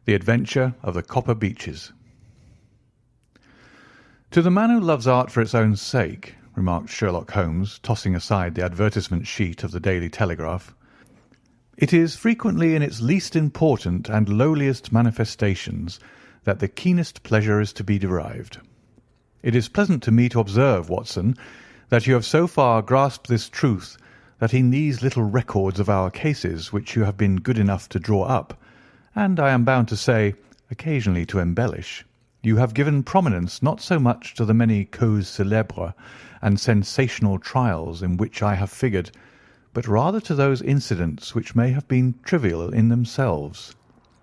The Adventure of the Copper Beeches. "To the man who loves art for its own sake," remarked Sherlock Holmes, tossing aside the advertisement sheet of the Daily Telegraph, "it is frequently in its least important and lowliest manifestations that the keenest pleasure is to be derived. It is pleasant to me to observe, Watson, that you have so far grasped this truth, that in these little records of our cases which you have been good enough to draw up, and I am bound to say, occasionally to embellish, you have given prominence not so much to the many causes célèbres and sensational trials in which I have figured, but rather to those incidents which may have been trivial in themselves,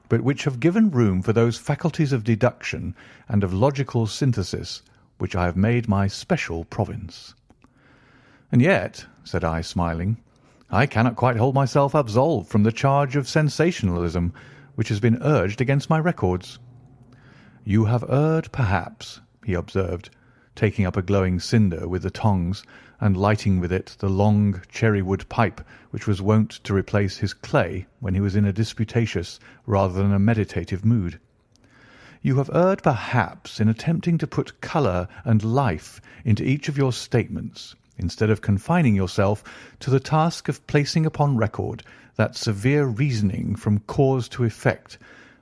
but which have given room for those faculties of deduction and of logical synthesis which I have made my special province." "And yet," said I, smiling, "I cannot quite hold myself absolved from the charge of sensationalism which has been urged against my records." "You have erred, perhaps," he observed, taking up a glowing cinder with the tongs and lighting with it the long cherry-wood pipe which was wont to replace his clay when he was in a disputatious rather than a meditative mood. "You have erred, perhaps, in attempting to put colour and life into each of your statements, instead of confining yourself to the task of placing upon record that severe reasoning from cause to effect,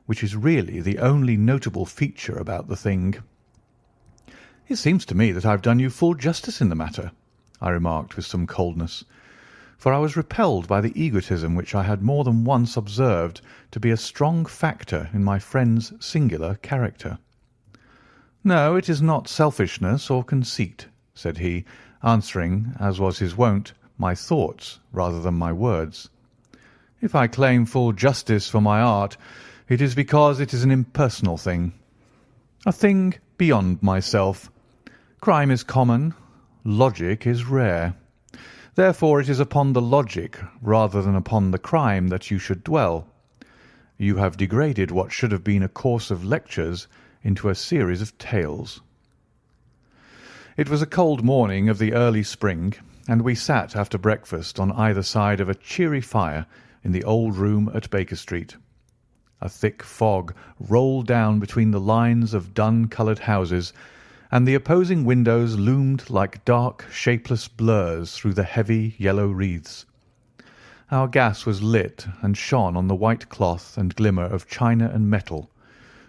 which is really the only notable feature about the thing." "It seems to me that I have done you full justice in the matter," I remarked with some coldness, for I was repelled by the egotism which I had more than once observed to be a strong factor in my friend's singular character. "No, it is not selfishness or conceit," said he, answering, as was his wont, my thoughts rather than my words. "If I claim full justice for my art, it is because it is an impersonal thing, a thing beyond myself. Crime is common, logic is rare. Therefore it is upon the logic rather than upon the crime that you should dwell. You have degraded what should have been a course of lectures into a series of tales." It was a cold morning of the early spring, and we sat after breakfast on either side of a cheery fire in the old room at Baker Street. A thick fog rolled down between the lines of dun-coloured houses, and the opposing windows loomed like dark, shapeless blurs through the heavy yellow wreaths. Our gas was lit and shone on the white cloth and glimmer of china and metal,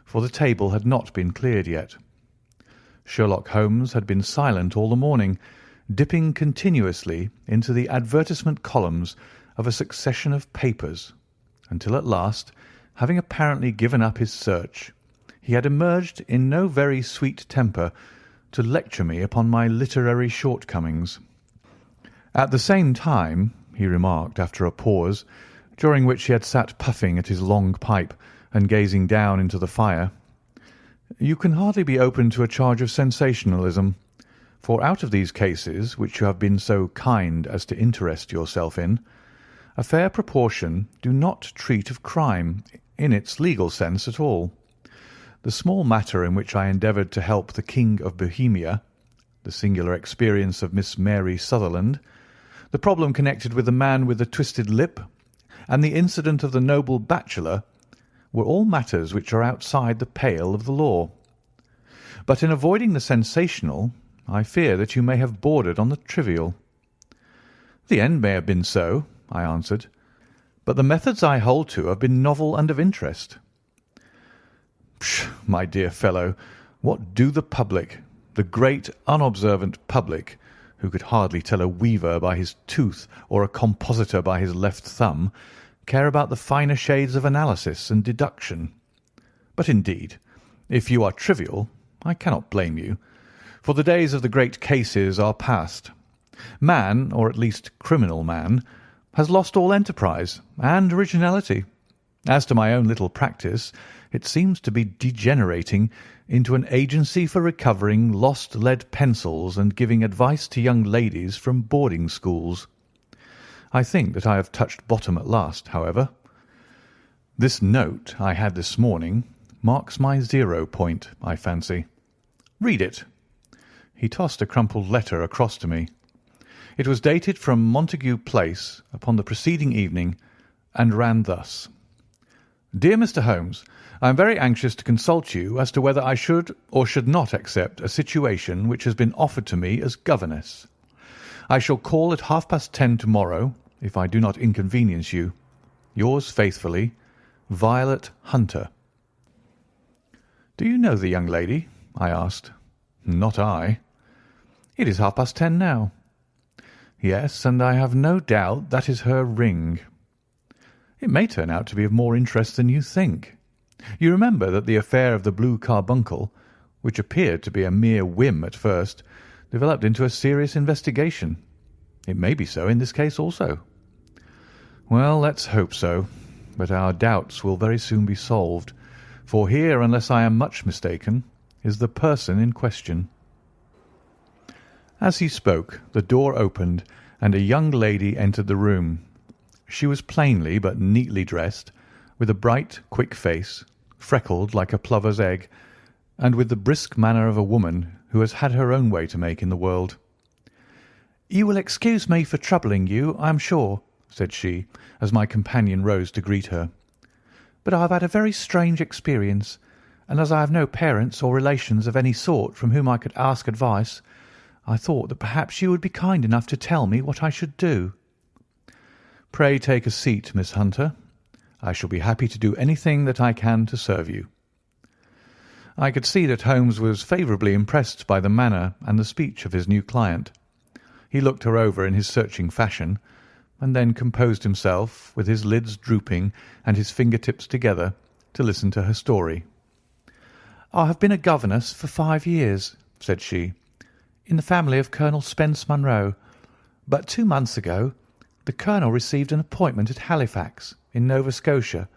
for the table had not been cleared yet. Sherlock Holmes had been silent all the morning, dipping continuously into the advertisement columns of a succession of papers, until at last, having apparently given up his search, he had emerged in no very sweet temper to lecture me upon my literary shortcomings. "At the same time," he remarked after a pause, during which he had sat puffing at his long pipe and gazing down into the fire, "you can hardly be open to a charge of sensationalism, for out of these cases which you have been so kind as to interest yourself in, a fair proportion do not treat of crime in its legal sense at all. The small matter in which I endeavoured to help the King of Bohemia, the singular experience of Miss Mary Sutherland, the problem connected with the man with the twisted lip, and the incident of the noble bachelor, were all matters which are outside the pale of the law. But in avoiding the sensational, I fear that you may have bordered on the trivial." "The end may have been so," I answered, "but the methods I hold to have been novel and of interest." "Pshaw, my dear fellow, what do the public, the great unobservant public, who could hardly tell a weaver by his tooth or a compositor by his left thumb, care about the finer shades of analysis and deduction? But indeed, if you are trivial, I cannot blame you, for the days of the great cases are past. Man, or at least criminal man, has lost all enterprise and originality. As to my own little practice, it seems to be degenerating into an agency for recovering lost lead pencils and giving advice to young ladies from boarding schools. I think that I have touched bottom at last, however. This note I had this morning marks my 0 point, I fancy. Read it." He tossed a crumpled letter across to me. It was dated from Montague Place upon the preceding evening, and ran thus: Dear Mr. Holmes, I am very anxious to consult you as to whether I should or should not accept a situation which has been offered to me as governess. I shall call at 10:30 tomorrow, if I do not inconvenience you. Yours faithfully, Violet Hunter. Do you know the young lady? I asked. Not I. It is 10:30 now. Yes, and I have no doubt that is her ring. It may turn out to be of more interest than you think. You remember that the affair of the blue carbuncle, which appeared to be a mere whim at first, developed into a serious investigation. It may be so in this case also. Well, let's hope so, but our doubts will very soon be solved, for here, unless I am much mistaken, is the person in question. As he spoke, the door opened, and a young lady entered the room. She was plainly but neatly dressed, with a bright, quick face, freckled like a plover's egg, and with the brisk manner of a woman who has had her own way to make in the world. "You will excuse me for troubling you, I am sure," said she, as my companion rose to greet her. "But I have had a very strange experience, and as I have no parents or relations of any sort from whom I could ask advice, I thought that perhaps you would be kind enough to tell me what I should do." "Pray take a seat, Miss Hunter. I shall be happy to do anything that I can to serve you." I could see that Holmes was favourably impressed by the manner and the speech of his new client. He looked her over in his searching fashion, and then composed himself, with his lids drooping and his finger-tips together, to listen to her story. "I have been a governess for 5 years," said she, "in the family of Colonel Spence Munro, but 2 months ago the Colonel received an appointment at Halifax, in Nova Scotia,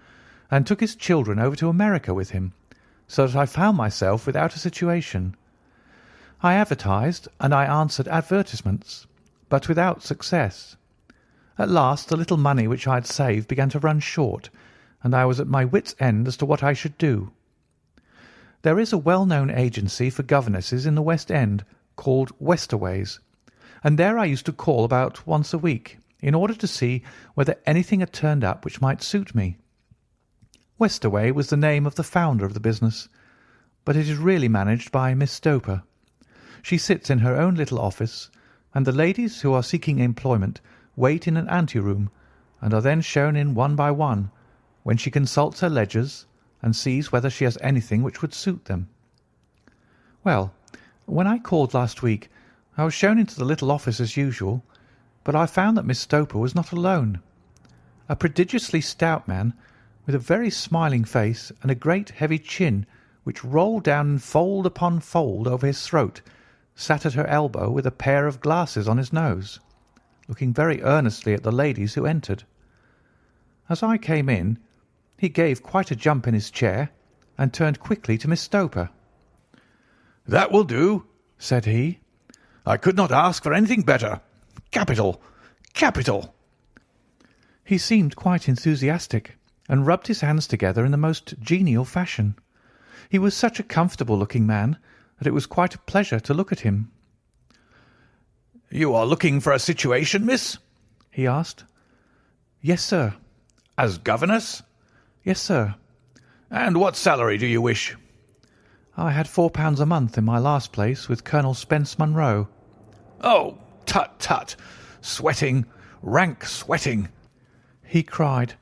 and took his children over to America with him, so that I found myself without a situation. I advertised and I answered advertisements, but without success. At last the little money which I had saved began to run short, and I was at my wits' end as to what I should do. There is a well-known agency for governesses in the West End called Westaway's, and there I used to call about once a week, in order to see whether anything had turned up which might suit me. Westaway was the name of the founder of the business, but it is really managed by Miss Stoper. She sits in her own little office, and the ladies who are seeking employment wait in an ante-room, and are then shown in one by one, when she consults her ledgers and sees whether she has anything which would suit them. Well, when I called last week, I was shown into the little office as usual, but I found that Miss Stoper was not alone. A prodigiously stout man, with a very smiling face and a great heavy chin which rolled down in fold upon fold over his throat, sat at her elbow with a pair of glasses on his nose, looking very earnestly at the ladies who entered. As I came in, he gave quite a jump in his chair and turned quickly to Miss Stoper. "That will do," said he. "I could not ask for anything better. Capital! Capital!" He seemed quite enthusiastic, and rubbed his hands together in the most genial fashion. He was such a comfortable-looking man that it was quite a pleasure to look at him. "You are looking for a situation, miss?" he asked. "Yes, sir." "As governess?" "Yes, sir." "And what salary do you wish?" "I had £4 a month in my last place with Colonel Spence Munro." "Oh, tut, tut! Sweating, rank sweating!" he cried,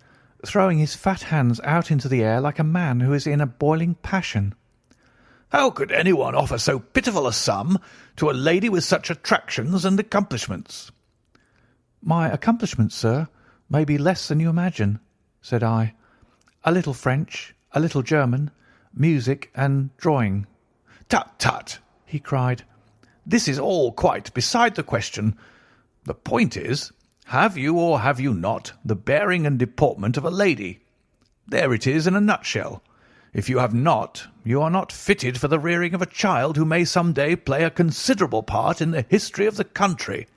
throwing his fat hands out into the air like a man who is in a boiling passion. "How could anyone offer so pitiful a sum to a lady with such attractions and accomplishments?" "My accomplishments, sir, may be less than you imagine," said I. "A little French, a little German, music and drawing." "Tut, tut!" he cried. "This is all quite beside the question. The point is, have you or have you not the bearing and deportment of a lady? There it is in a nutshell. If you have not, you are not fitted for the rearing of a child who may some day play a considerable part in the history of the country.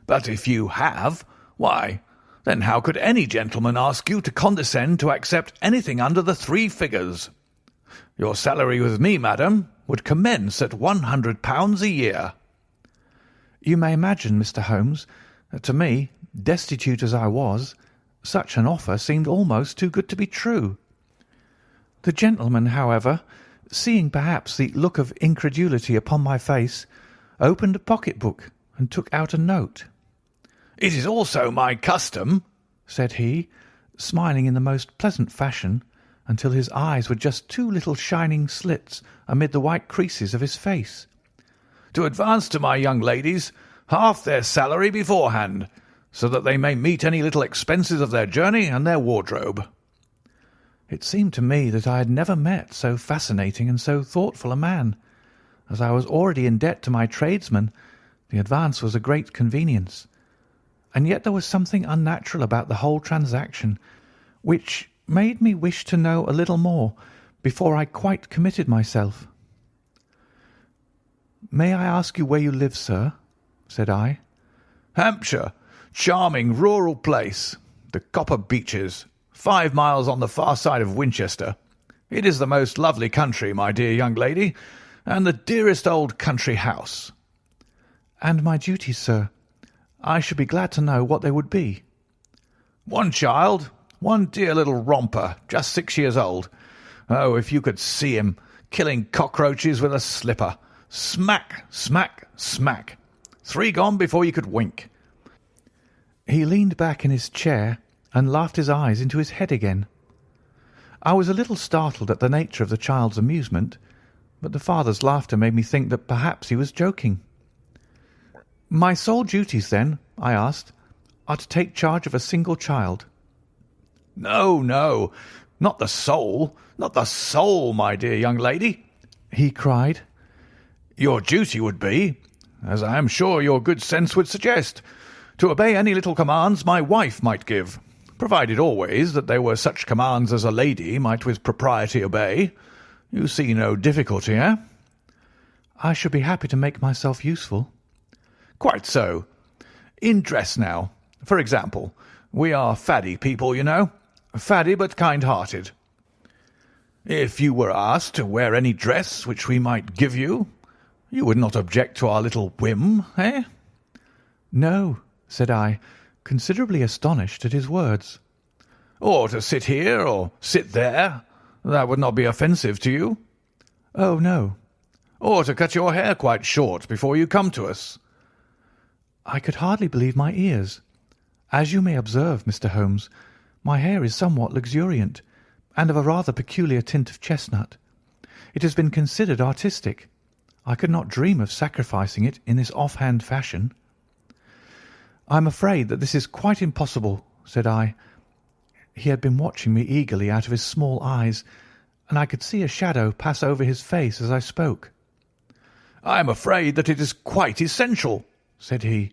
But if you have, why, then how could any gentleman ask you to condescend to accept anything under the 3 figures? Your salary with me, madam, would commence at £100 a year." You may imagine, Mr. Holmes, that to me, destitute as I was, such an offer seemed almost too good to be true. The gentleman, however, seeing perhaps the look of incredulity upon my face, opened a pocket-book and took out a note. "It is also my custom," said he, smiling in the most pleasant fashion, until his eyes were just two little shining slits amid the white creases of his face, "to advance to my young ladies half their salary beforehand, so that they may meet any little expenses of their journey and their wardrobe." It seemed to me that I had never met so fascinating and so thoughtful a man. As I was already in debt to my tradesmen, the advance was a great convenience. And yet there was something unnatural about the whole transaction, which made me wish to know a little more before I quite committed myself. "May I ask you where you live, sir?" said I. "Hampshire, charming rural place, the Copper Beeches, 5 miles on the far side of Winchester. It is the most lovely country, my dear young lady, and the dearest old country house." "And my duties, sir? I should be glad to know what they would be." "One child, one dear little romper, just 6 years old. Oh, if you could see him, killing cockroaches with a slipper. Smack, smack, smack. 3 gone before you could wink." He leaned back in his chair and laughed his eyes into his head again. I was a little startled at the nature of the child's amusement, but the father's laughter made me think that perhaps he was joking. "My sole duties, then," I asked, "are to take charge of a single child?" "No, no, not the soul, not the soul, my dear young lady," he cried. "Your duty would be, as I am sure your good sense would suggest, to obey any little commands my wife might give, provided always that they were such commands as a lady might with propriety obey. You see no difficulty, eh?" "I should be happy to make myself useful." "Quite so. In dress now, for example. We are faddy people, you know. Faddy but kind-hearted. If you were asked to wear any dress which we might give you, you would not object to our little whim, eh?" "No," said I, considerably astonished at his words. "Or to sit here or sit there, that would not be offensive to you?" "Oh, no." "Or to cut your hair quite short before you come to us?" I could hardly believe my ears. As you may observe, Mr. Holmes, my hair is somewhat luxuriant, and of a rather peculiar tint of chestnut. It has been considered artistic. I could not dream of sacrificing it in this off-hand fashion. "I am afraid that this is quite impossible," said I. He had been watching me eagerly out of his small eyes, and I could see a shadow pass over his face as I spoke. "I am afraid that it is quite essential," said he.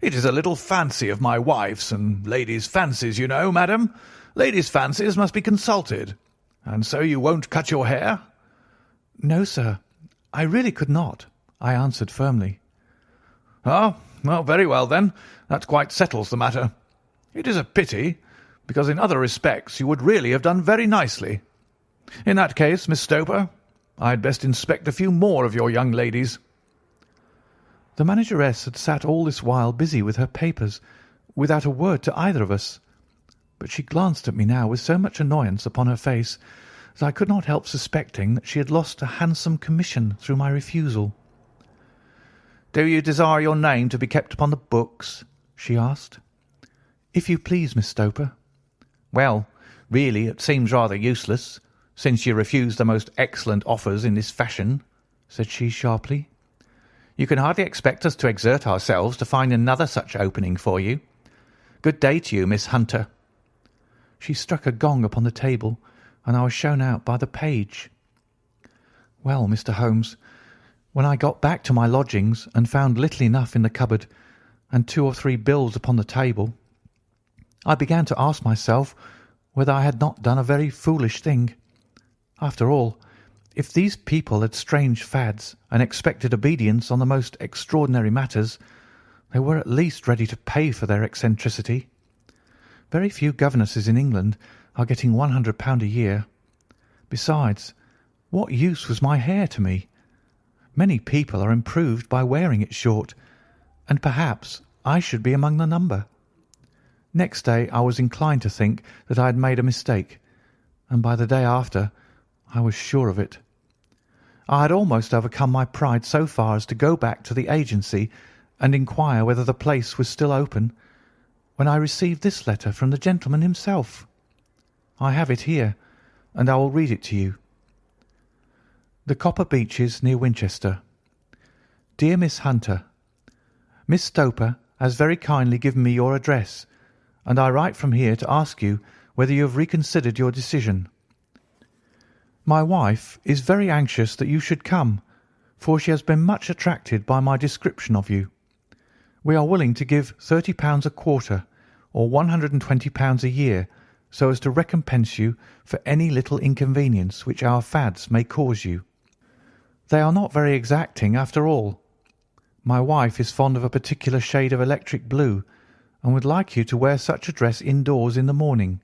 "It is a little fancy of my wife's, and ladies' fancies, you know, madam. Ladies' fancies must be consulted. And so you won't cut your hair?" "No, sir, I really could not," I answered firmly. "Oh, well, very well, then. That quite settles the matter. It is a pity, because in other respects you would really have done very nicely. In that case, Miss Stoper, I had best inspect a few more of your young ladies." The manageress had sat all this while busy with her papers, without a word to either of us, but she glanced at me now with so much annoyance upon her face that I could not help suspecting that she had lost a handsome commission through my refusal. "Do you desire your name to be kept upon the books?" she asked. "If you please, Miss Stoper." "Well, really, it seems rather useless, since you refuse the most excellent offers in this fashion," said she sharply. "You can hardly expect us to exert ourselves to find another such opening for you. Good day to you, Miss Hunter." She struck a gong upon the table, and I was shown out by the page. Well, Mr. Holmes, when I got back to my lodgings and found little enough in the cupboard and 2 or 3 bills upon the table, I began to ask myself whether I had not done a very foolish thing. After all, if these people had strange fads and expected obedience on the most extraordinary matters, they were at least ready to pay for their eccentricity. Very few governesses in England are getting £100 a year. Besides, what use was my hair to me? Many people are improved by wearing it short, and perhaps I should be among the number. Next day I was inclined to think that I had made a mistake, and by the day after I was sure of it. I had almost overcome my pride so far as to go back to the agency and inquire whether the place was still open, when I received this letter from the gentleman himself. I have it here, and I will read it to you. The Copper Beeches, near Winchester. Dear Miss Hunter, Miss Stoper has very kindly given me your address, and I write from here to ask you whether you have reconsidered your decision. My wife is very anxious that you should come, for she has been much attracted by my description of you. We are willing to give £30 a quarter, or £120 a year, so as to recompense you for any little inconvenience which our fads may cause you. They are not very exacting after all. My wife is fond of a particular shade of electric blue, and would like you to wear such a dress indoors in the morning.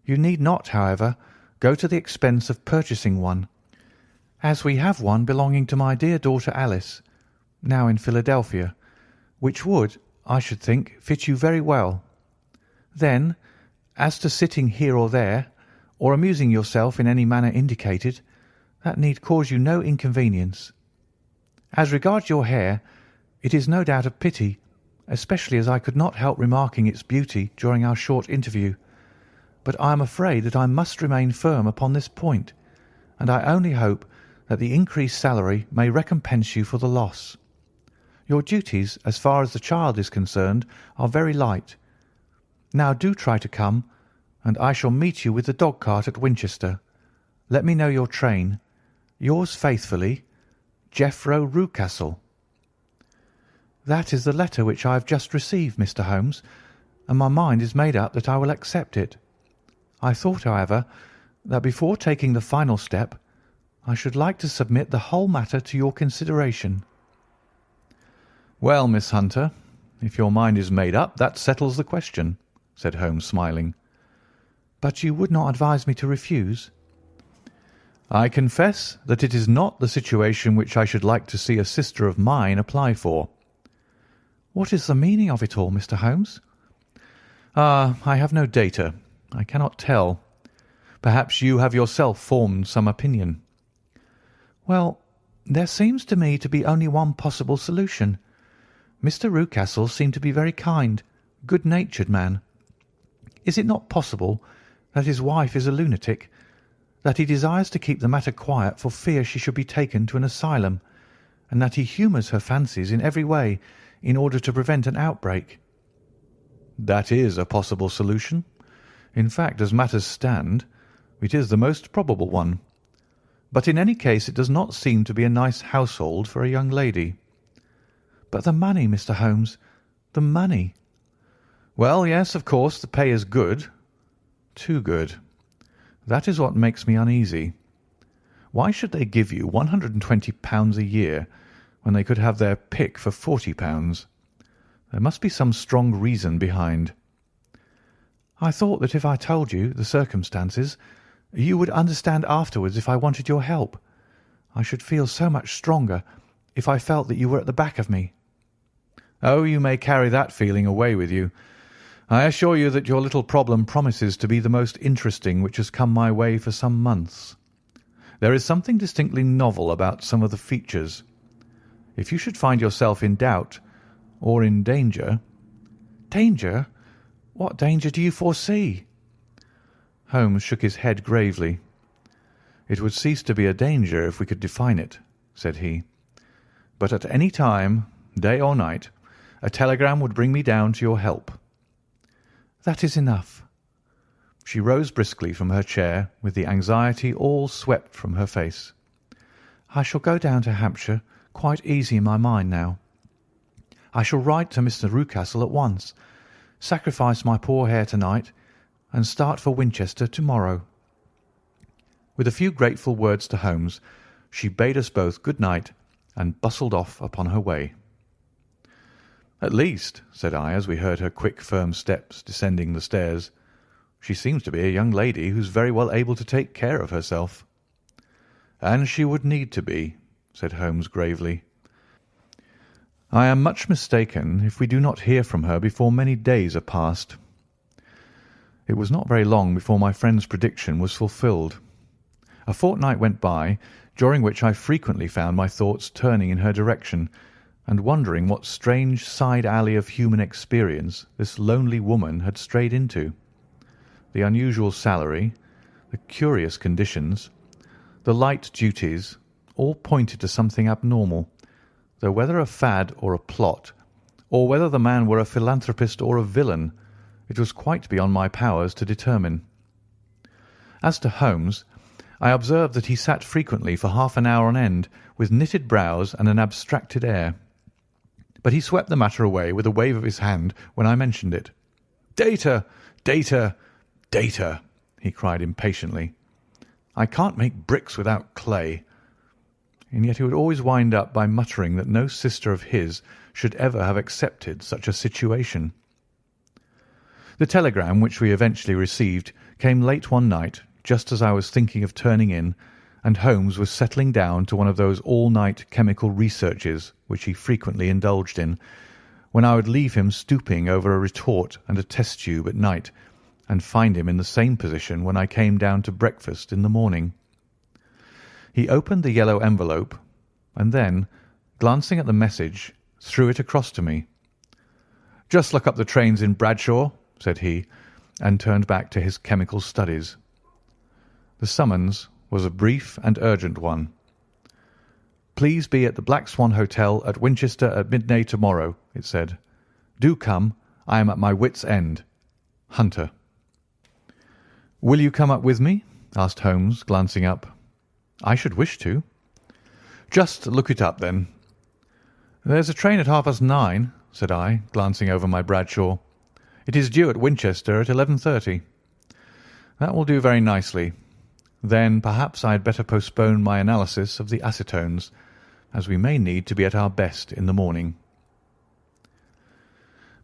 You need not, however, go to the expense of purchasing one, as we have one belonging to my dear daughter Alice, now in Philadelphia, which would, I should think, fit you very well. Then, as to sitting here or there, or amusing yourself in any manner indicated, that need cause you no inconvenience. As regards your hair, it is no doubt a pity, especially as I could not help remarking its beauty during our short interview, but I am afraid that I must remain firm upon this point, and I only hope that the increased salary may recompense you for the loss. Your duties, as far as the child is concerned, are very light. Now do try to come, and I shall meet you with the dog-cart at Winchester. Let me know your train. Yours faithfully, Jeffro Rucastle. That is the letter which I have just received, Mr. Holmes, and my mind is made up that I will accept it. I thought, however, that before taking the final step, I should like to submit the whole matter to your consideration. Well, Miss Hunter, if your mind is made up, that settles the question, said Holmes, smiling. But you would not advise me to refuse? I confess that it is not the situation which I should like to see a sister of mine apply for. What is the meaning of it all, Mr. Holmes? I have no data. I cannot tell. Perhaps you have yourself formed some opinion. Well, there seems to me to be only one possible solution. Mr. Rucastle seemed to be very kind, good-natured man. Is it not possible that his wife is a lunatic, that he desires to keep the matter quiet for fear she should be taken to an asylum, and that he humours her fancies in every way in order to prevent an outbreak? That is a possible solution. In fact, as matters stand, it is the most probable one. But in any case it does not seem to be a nice household for a young lady. But the money, Mr. Holmes, the money. Well, yes, of course, the pay is good. Too good. That is what makes me uneasy. Why should they give you £120 a year when they could have their pick for £40? There must be some strong reason behind. I thought that if I told you the circumstances, you would understand afterwards if I wanted your help. I should feel so much stronger if I felt that you were at the back of me. Oh, you may carry that feeling away with you. I assure you that your little problem promises to be the most interesting which has come my way for some months. There is something distinctly novel about some of the features. If you should find yourself in doubt or in danger— Danger? What danger do you foresee? Holmes shook his head gravely. It would cease to be a danger if we could define it, said he. But at any time, day or night, a telegram would bring me down to your help. That is enough. She rose briskly from her chair, with the anxiety all swept from her face. I shall go down to Hampshire quite easy in my mind now. I shall write to Mr. Rucastle at once, sacrifice my poor hair tonight, and start for Winchester tomorrow. With a few grateful words to Holmes, she bade us both good night and bustled off upon her way. At least, said I, as we heard her quick, firm steps descending the stairs, she seems to be a young lady who's very well able to take care of herself. And she would need to be, said Holmes gravely. I am much mistaken if we do not hear from her before many days are past. It was not very long before my friend's prediction was fulfilled. A fortnight went by, during which I frequently found my thoughts turning in her direction, and wondering what strange side alley of human experience this lonely woman had strayed into. The unusual salary, the curious conditions, the light duties, all pointed to something abnormal, though whether a fad or a plot, or whether the man were a philanthropist or a villain, it was quite beyond my powers to determine. As to Holmes, I observed that he sat frequently for half an hour on end, with knitted brows and an abstracted air. But he swept the matter away with a wave of his hand when I mentioned it. "Data, data, data," he cried impatiently. "I can't make bricks without clay." And yet he would always wind up by muttering that no sister of his should ever have accepted such a situation. The telegram which we eventually received came late one night, just as I was thinking of turning in, and Holmes was settling down to one of those all-night chemical researches which he frequently indulged in, when I would leave him stooping over a retort and a test tube at night, and find him in the same position when I came down to breakfast in the morning. He opened the yellow envelope, and then, glancing at the message, threw it across to me. "Just look up the trains in Bradshaw," said he, and turned back to his chemical studies. The summons was a brief and urgent one. "Please be at the Black Swan Hotel at Winchester at midday tomorrow," it said. "Do come. I am at my wit's end. Hunter." "Will you come up with me?" asked Holmes, glancing up. "I should wish to." "Just look it up, then." "There's a train at 9:30, said I, glancing over my Bradshaw. "It is due at Winchester at 11:30. "That will do very nicely. Then perhaps I had better postpone my analysis of the acetones, as we may need to be at our best in the morning."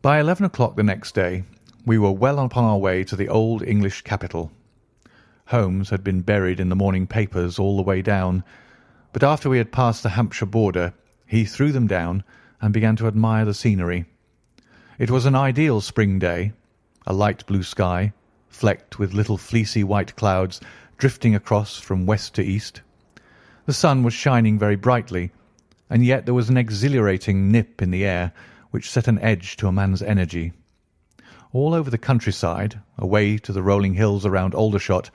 By 11 o'clock the next day we were well upon our way to the old English capital. Holmes had been buried in the morning papers all the way down, but after we had passed the Hampshire border he threw them down and began to admire the scenery. It was an ideal spring day, a light blue sky, flecked with little fleecy white clouds drifting across from west to east. The sun was shining very brightly, and yet there was an exhilarating nip in the air which set an edge to a man's energy. All over the countryside, away to the rolling hills around Aldershot,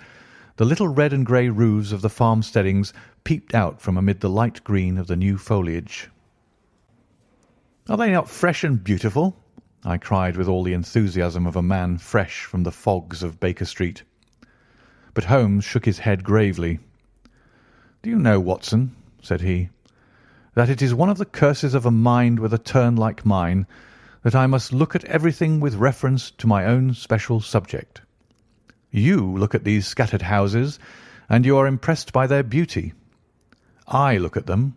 the little red and grey roofs of the farmsteadings peeped out from amid the light green of the new foliage. "Are they not fresh and beautiful?" I cried with all the enthusiasm of a man fresh from the fogs of Baker Street. But Holmes shook his head gravely. "Do you know, Watson," said he, "that it is one of the curses of a mind with a turn like mine that I must look at everything with reference to my own special subject. You look at these scattered houses, and you are impressed by their beauty. I look at them,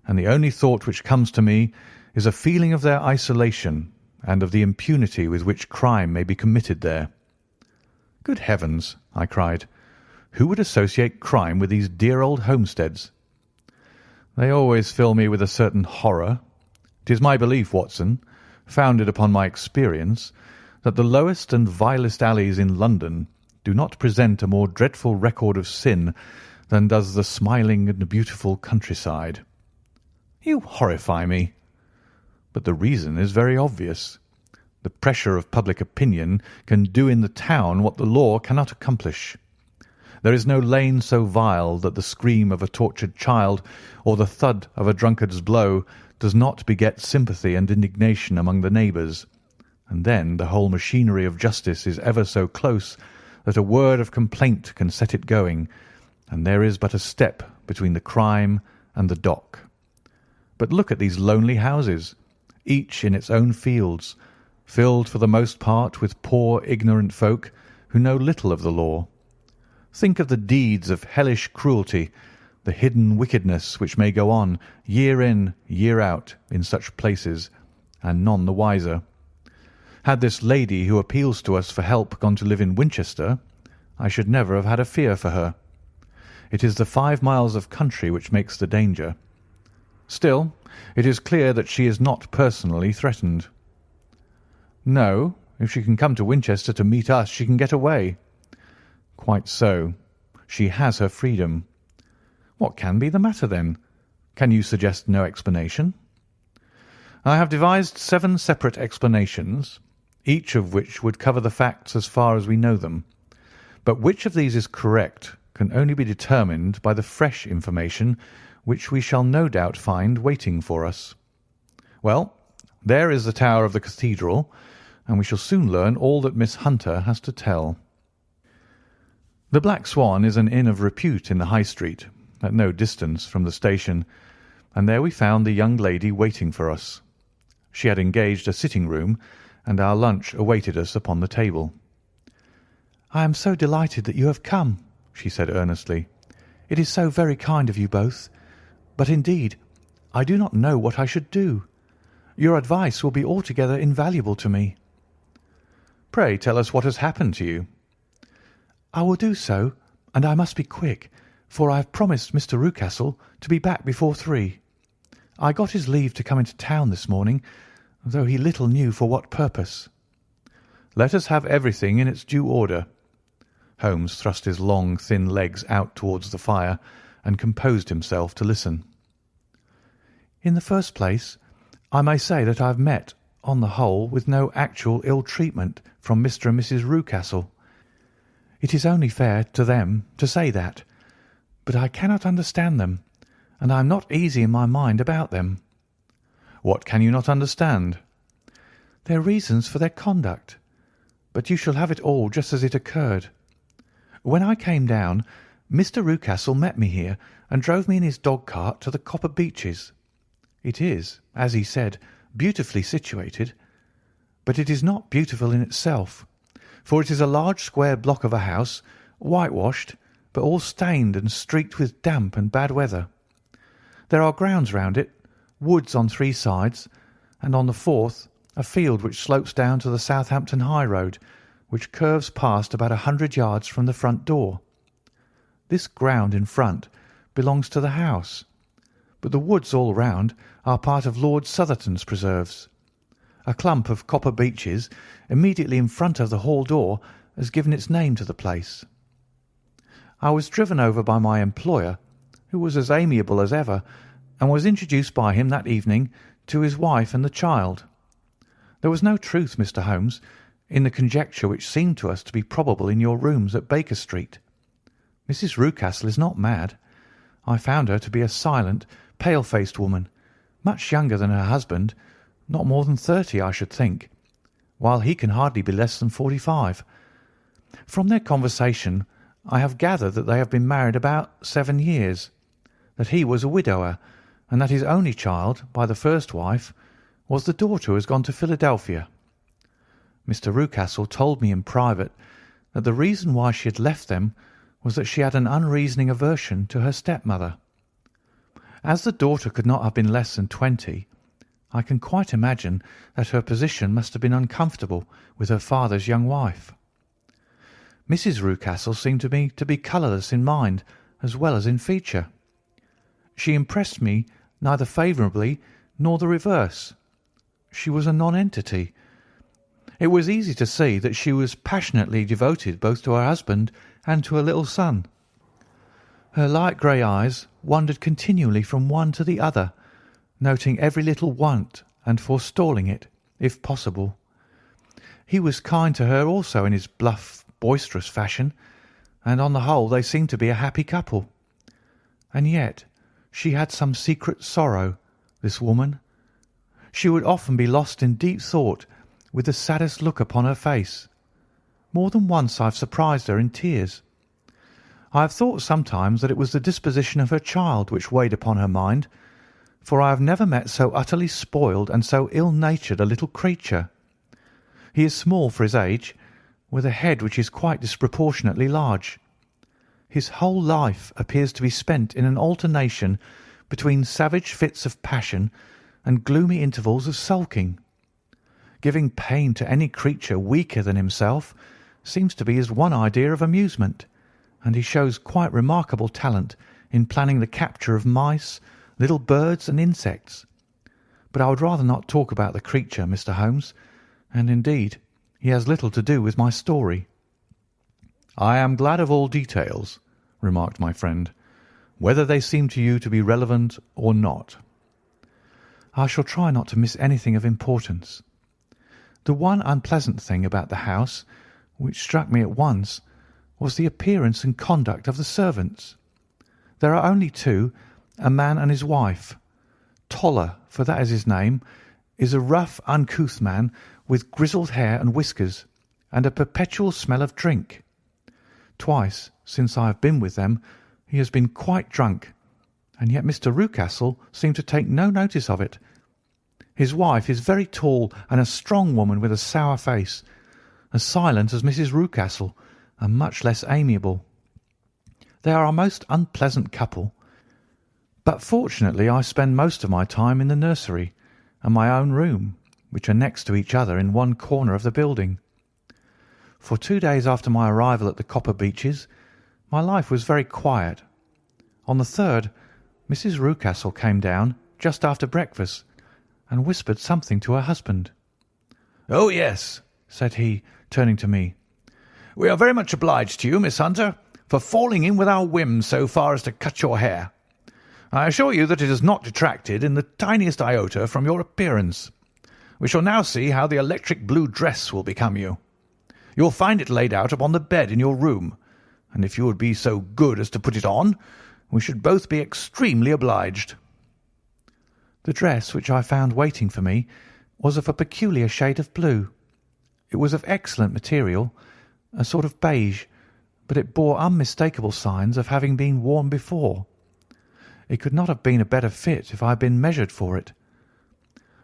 and the only thought which comes to me is a feeling of their isolation and of the impunity with which crime may be committed there." "Good heavens!" I cried. "Who would associate crime with these dear old homesteads?" "They always fill me with a certain horror. It is my belief, Watson, founded upon my experience, that the lowest and vilest alleys in London do not present a more dreadful record of sin than does the smiling and beautiful countryside." "You horrify me." "But the reason is very obvious. The pressure of public opinion can do in the town what the law cannot accomplish. There is no lane so vile that the scream of a tortured child or the thud of a drunkard's blow does not beget sympathy and indignation among the neighbours, and then the whole machinery of justice is ever so close that a word of complaint can set it going, and there is but a step between the crime and the dock. But look at these lonely houses, each in its own fields, filled for the most part with poor ignorant folk who know little of the law. Think of the deeds of hellish cruelty, the hidden wickedness which may go on year in, year out in such places, and none the wiser. Had this lady who appeals to us for help gone to live in Winchester, I should never have had a fear for her. It is the 5 miles of country which makes the danger. Still, it is clear that she is not personally threatened." "No, if she can come to Winchester to meet us, she can get away." "Quite so. She has her freedom. What can be the matter, then? Can you suggest no explanation?" "I have devised 7 separate explanations, each of which would cover the facts as far as we know them. But which of these is correct can only be determined by the fresh information which we shall no doubt find waiting for us. Well, there is the tower of the cathedral, and we shall soon learn all that Miss Hunter has to tell. The Black Swan is an inn of repute in the High Street, at no distance from the station, and there we found the young lady waiting for us. She had engaged a sitting-room, and our lunch awaited us upon the table. "I am so delighted that you have come," she said earnestly. "It is so very kind of you both. But indeed, I do not know what I should do. Your advice will be altogether invaluable to me." "Pray tell us what has happened to you." "I will do so, and I must be quick, for I have promised Mr. Rucastle to be back before 3. I got his leave to come into town this morning, though he little knew for what purpose." "Let us have everything in its due order." Holmes thrust his long, thin legs out towards the fire and composed himself to listen. "In the first place, I may say that I have met, on the whole, with no actual ill treatment from Mr. and Mrs. Rucastle. It is only fair to them to say that, but I cannot understand them, and I am not easy in my mind about them." "What can you not understand?" "Their reasons for their conduct. But you shall have it all just as it occurred. When I came down, Mr. Rucastle met me here and drove me in his dog-cart to the Copper Beeches. It is, as he said, beautifully situated, but it is not beautiful in itself, for it is a large square block of a house, whitewashed, but all stained and streaked with damp and bad weather. There are grounds round it, woods on 3 sides, and on the 4th a field which slopes down to the Southampton high road, which curves past about 100 yards from the front door. This ground in front belongs to the house, but the woods all round are part of Lord Southerton's preserves. A clump of copper beeches immediately in front of the hall door has given its name to the place. I was driven over by my employer, who was as amiable as ever, and was introduced by him that evening to his wife and the child. There was no truth, Mr. Holmes, in the conjecture which seemed to us to be probable in your rooms at Baker Street. Mrs. Rucastle is not mad. I found her to be a silent, pale-faced woman, much younger than her husband, not more than 30, I should think, while he can hardly be less than 45. From their conversation I have gathered that they have been married about 7 years, that he was a widower, and that his only child, by the first wife, was the daughter who has gone to Philadelphia. Mr. Rucastle told me in private that the reason why she had left them was that she had an unreasoning aversion to her stepmother. As the daughter could not have been less than 20, I can quite imagine that her position must have been uncomfortable with her father's young wife. Mrs. Rucastle seemed to me to be colourless in mind as well as in feature. She impressed me neither favourably nor the reverse. She was a nonentity. It was easy to see that she was passionately devoted both to her husband and to her little son. Her light grey eyes wandered continually from one to the other, noting every little want and forestalling it, if possible. He was kind to her also in his bluff, boisterous fashion, and on the whole they seemed to be a happy couple. And yet she had some secret sorrow, this woman. She would often be lost in deep thought, with the saddest look upon her face. More than once I have surprised her in tears. I have thought sometimes that it was the disposition of her child which weighed upon her mind, for I have never met so utterly spoiled and so ill-natured a little creature. He is small for his age, with a head which is quite disproportionately large. His whole life appears to be spent in an alternation between savage fits of passion and gloomy intervals of sulking. Giving pain to any creature weaker than himself seems to be his one idea of amusement, and he shows quite remarkable talent in planning the capture of mice, little birds, and insects. But I would rather not talk about the creature, Mr. Holmes, and indeed he has little to do with my story." "I am glad of all details," remarked my friend. whether they seem to you to be relevant or not." "I shall try not to miss anything of importance. The one unpleasant thing about the house, which struck me at once, was the appearance and conduct of the servants. There are only two, a man and his wife. Toller, for that is his name, is a rough, uncouth man with grizzled hair and whiskers, and a perpetual smell of drink. Twice, since I have been with them, he has been quite drunk, and yet Mr. Rucastle seemed to take no notice of it. His wife is very tall and a strong woman with a sour face, as silent as Mrs. Rucastle, and much less amiable. They are a most unpleasant couple, but fortunately I spend most of my time in the nursery and my own room, which are next to each other in one corner of the building. For 2 days after my arrival at the Copper Beeches, my life was very quiet. On the third, Mrs. Rucastle came down just after breakfast and whispered something to her husband. "Oh, yes," said he, turning to me. "We are very much obliged to you, Miss Hunter, for falling in with our whim so far as to cut your hair. I assure you that it has not detracted in the tiniest iota from your appearance. We shall now see how the electric blue dress will become you. You'll find it laid out upon the bed in your room, and if you would be so good as to put it on, we should both be extremely obliged." The dress which I found waiting for me was of a peculiar shade of blue. It was of excellent material, a sort of beige, but it bore unmistakable signs of having been worn before. It could not have been a better fit if I had been measured for it.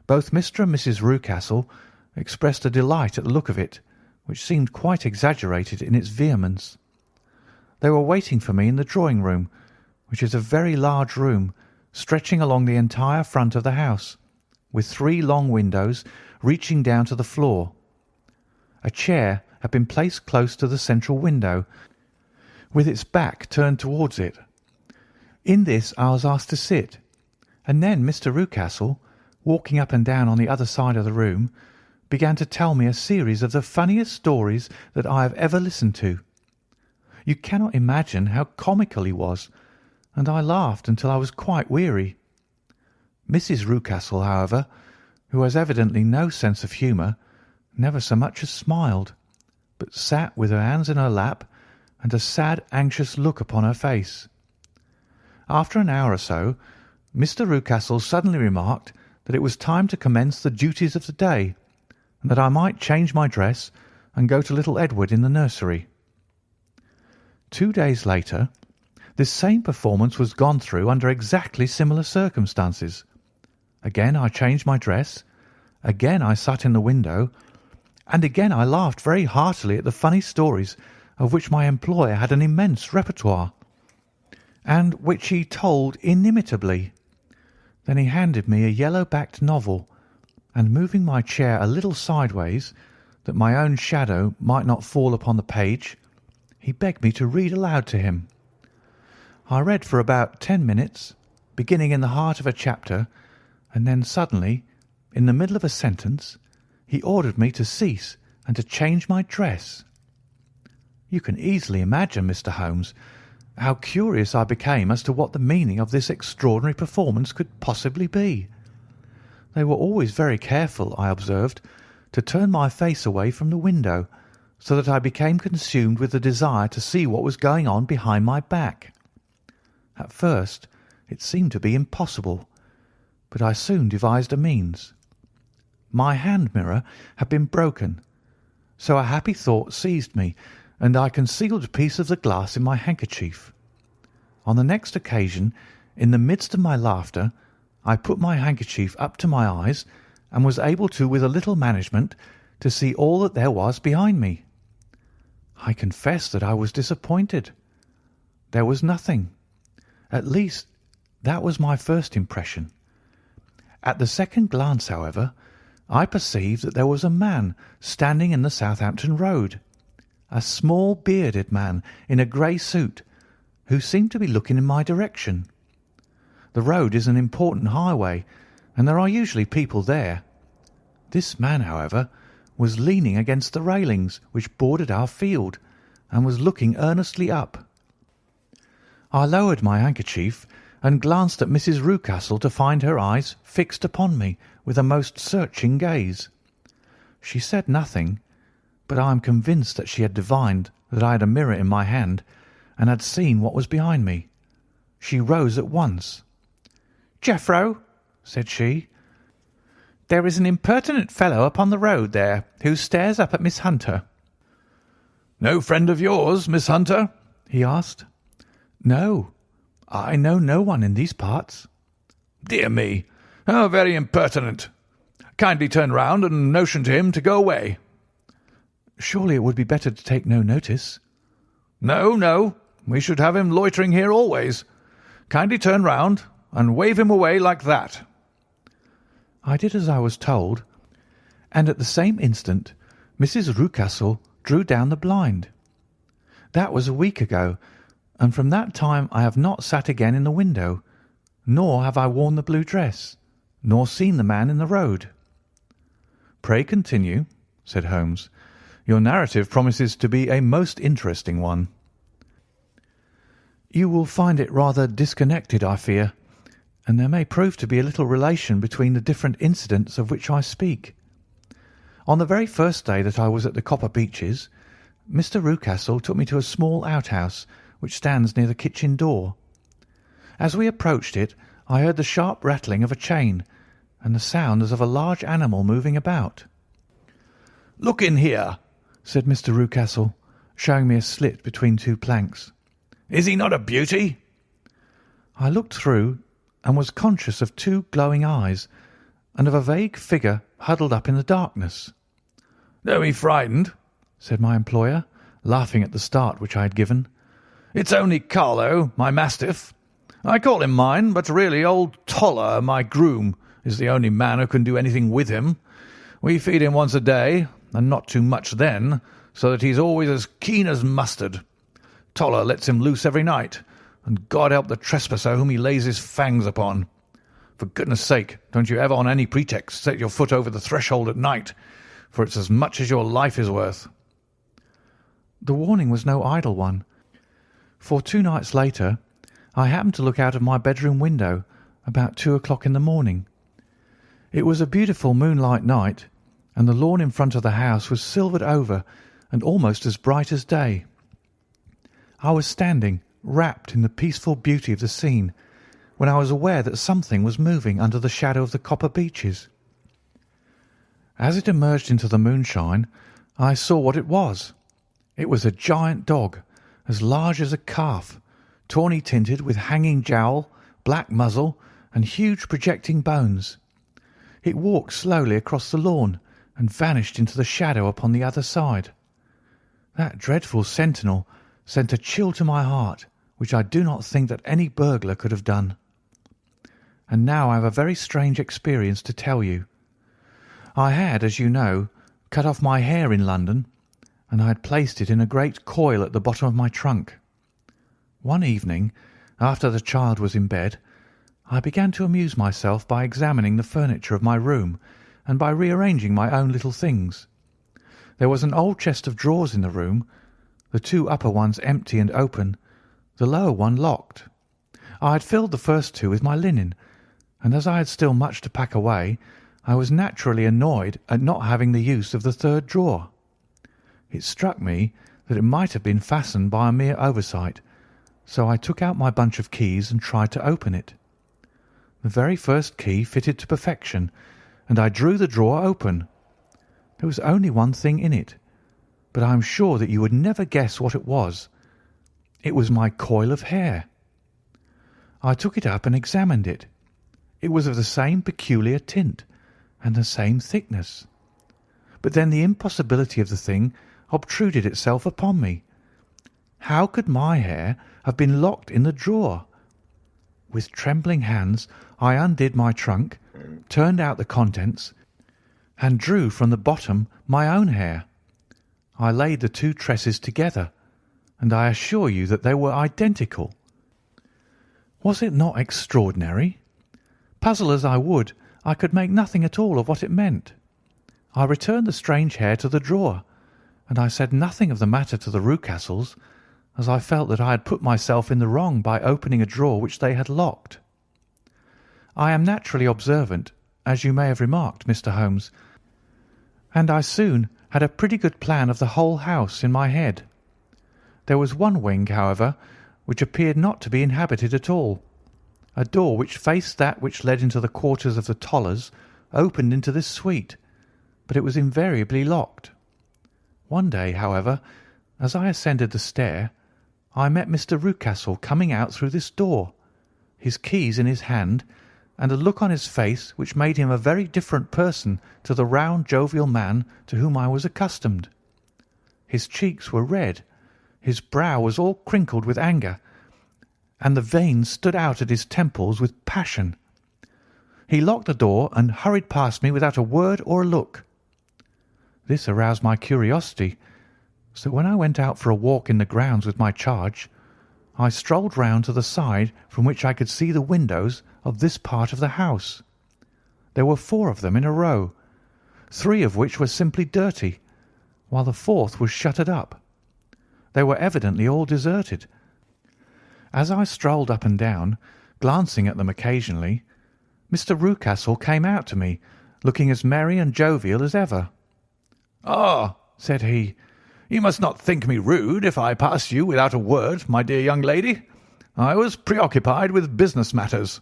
Both Mr. and Mrs. Rucastle expressed a delight at the look of it, which seemed quite exaggerated in its vehemence. They were waiting for me in the drawing-room, which is a very large room, stretching along the entire front of the house, with 3 long windows reaching down to the floor. A chair had been placed close to the central window, with its back turned towards it. In this I was asked to sit, and then Mr. Rucastle, walking up and down on the other side of the room, began to tell me a series of the funniest stories that I have ever listened to. You cannot imagine how comical he was, and I laughed until I was quite weary. Mrs. Rucastle, however, who has evidently no sense of humour, never so much as smiled, but sat with her hands in her lap and a sad, anxious look upon her face. After an hour or so, Mr. Rucastle suddenly remarked that it was time to commence the duties of the day, and that I might change my dress and go to little Edward in the nursery. 2 days later, this same performance was gone through under exactly similar circumstances. Again I changed my dress, again I sat in the window, and again I laughed very heartily at the funny stories of which my employer had an immense repertoire, and which he told inimitably. Then he handed me a yellow-backed novel, and moving my chair a little sideways, that my own shadow might not fall upon the page, he begged me to read aloud to him. I read for about 10 minutes, beginning in the heart of a chapter, and then suddenly, in the middle of a sentence, he ordered me to cease and to change my dress. You can easily imagine, Mr. Holmes, how curious I became as to what the meaning of this extraordinary performance could possibly be. They were always very careful, I observed, to turn my face away from the window, so that I became consumed with the desire to see what was going on behind my back. At first it seemed to be impossible, but I soon devised a means. My hand mirror had been broken, so a happy thought seized me, and I concealed a piece of the glass in my handkerchief. On the next occasion, in the midst of my laughter, I put my handkerchief up to my eyes, and was able to, with a little management, to see all that there was behind me. I confess that I was disappointed. There was nothing. At least, that was my first impression. At the second glance, however, I perceived that there was a man standing in the Southampton Road, a small bearded man in a grey suit, who seemed to be looking in my direction. The road is an important highway, and there are usually people there. This man, however, was leaning against the railings which bordered our field, and was looking earnestly up. I lowered my handkerchief and glanced at Mrs. Rucastle to find her eyes fixed upon me with a most searching gaze. She said nothing, but I am convinced that she had divined that I had a mirror in my hand and had seen what was behind me. She rose at once. "Jeffro," said she, "there is an impertinent fellow upon the road there who stares up at Miss Hunter." "No friend of yours, Miss Hunter?" he asked. "No, I know no one in these parts." "Dear me, how very impertinent! Kindly turn round and motion to him to go away." "Surely it would be better to take no notice." "No, no, we should have him loitering here always. Kindly turn round and wave him away like that." I did as I was told, and at the same instant Mrs. Rucastle drew down the blind. That was a week ago, and from that time I have not sat again in the window, nor have I worn the blue dress, nor seen the man in the road. "Pray continue," said Holmes. "Your narrative promises to be a most interesting one." "You will find it rather disconnected, I fear, and there may prove to be a little relation between the different incidents of which I speak. On the very first day that I was at the Copper Beeches, Mr. Rucastle took me to a small outhouse which stands near the kitchen door. As we approached it, I heard the sharp rattling of a chain and the sound as of a large animal moving about. "Look in here," said Mr. Rucastle, showing me a slit between two planks. "Is he not a beauty?" I looked through and was conscious of two glowing eyes and of a vague figure huddled up in the darkness. "Don't be frightened," said my employer, laughing at the start which I had given. "It's only Carlo, my mastiff. I call him mine, but really old Toller, my groom, is the only man who can do anything with him. We feed him once a day, and not too much then, so that he's always as keen as mustard. Toller lets him loose every night, and God help the trespasser whom he lays his fangs upon. For goodness' sake, don't you ever on any pretext set your foot over the threshold at night, for it's as much as your life is worth." The warning was no idle one, for 2 nights later I happened to look out of my bedroom window about 2 o'clock in the morning. It was a beautiful moonlight night, and the lawn in front of the house was silvered over and almost as bright as day. I was standing, wrapped in the peaceful beauty of the scene, when I was aware that something was moving under the shadow of the Copper Beeches. As it emerged into the moonshine, I saw what it was. It was a giant dog, as large as a calf, tawny tinted with hanging jowl, black muzzle, and huge projecting bones. It walked slowly across the lawn and vanished into the shadow upon the other side. That dreadful sentinel sent a chill to my heart, which I do not think that any burglar could have done. And now I have a very strange experience to tell you. I had, as you know, cut off my hair in London, and I had placed it in a great coil at the bottom of my trunk. One evening, after the child was in bed, I began to amuse myself by examining the furniture of my room and by rearranging my own little things. There was an old chest of drawers in the room, the 2 upper ones empty and open, the lower one locked. I had filled the first 2 with my linen, and as I had still much to pack away, I was naturally annoyed at not having the use of the 3rd drawer. It struck me that it might have been fastened by a mere oversight, so I took out my bunch of keys and tried to open it. The very first key fitted to perfection, and I drew the drawer open. There was only one thing in it, but I am sure that you would never guess what it was. It was my coil of hair. I took it up and examined it. It was of the same peculiar tint and the same thickness. But then the impossibility of the thing obtruded itself upon me. How could my hair have been locked in the drawer? With trembling hands I undid my trunk, turned out the contents, and drew from the bottom my own hair. I laid the 2 tresses together, and I assure you that they were identical. Was it not extraordinary? Puzzle as I would, I could make nothing at all of what it meant. I returned the strange hair to the drawer, and I said nothing of the matter to the Rucastles, as I felt that I had put myself in the wrong by opening a drawer which they had locked. I am naturally observant, as you may have remarked, Mr. Holmes, and I soon had a pretty good plan of the whole house in my head. There was one wing, however, which appeared not to be inhabited at all. A door which faced that which led into the quarters of the Tollers opened into this suite, but it was invariably locked. One day, however, as I ascended the stair, I met Mr. Rucastle coming out through this door, his keys in his hand, and a look on his face which made him a very different person to the round, jovial man to whom I was accustomed. His cheeks were red, his brow was all crinkled with anger, and the veins stood out at his temples with passion. He locked the door and hurried past me without a word or a look. This aroused my curiosity, so when I went out for a walk in the grounds with my charge, I strolled round to the side from which I could see the windows of this part of the house. There were 4 of them in a row, 3 of which were simply dirty, while the 4th was shuttered up. They were evidently all deserted. As I strolled up and down, glancing at them occasionally, Mr. Rucastle came out to me, looking as merry and jovial as ever. "Ah," said he, "you must not think me rude if I pass you without a word, my dear young lady. I was preoccupied with business matters."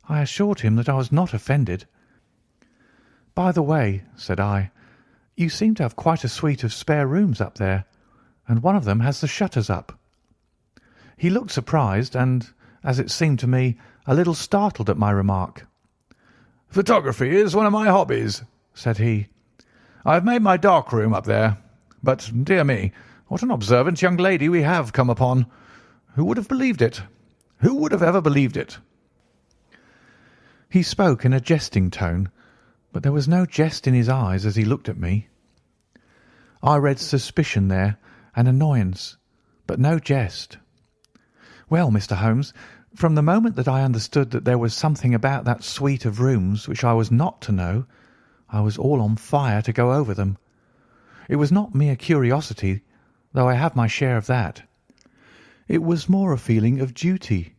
I assured him that I was not offended. "By the way," said I, "you seem to have quite a suite of spare rooms up there, and one of them has the shutters up." He looked surprised and, as it seemed to me, a little startled at my remark. "Photography is one of my hobbies," said he. "I have made my dark room up there. But, dear me, what an observant young lady we have come upon. Who would have believed it? Who would have ever believed it?" He spoke in a jesting tone, but there was no jest in his eyes as he looked at me. I read suspicion there and annoyance, but no jest. "Well, Mr. Holmes, from the moment that I understood that there was something about that suite of rooms which I was not to know, I was all on fire to go over them. It was not mere curiosity, though I have my share of that. It was more a feeling of duty,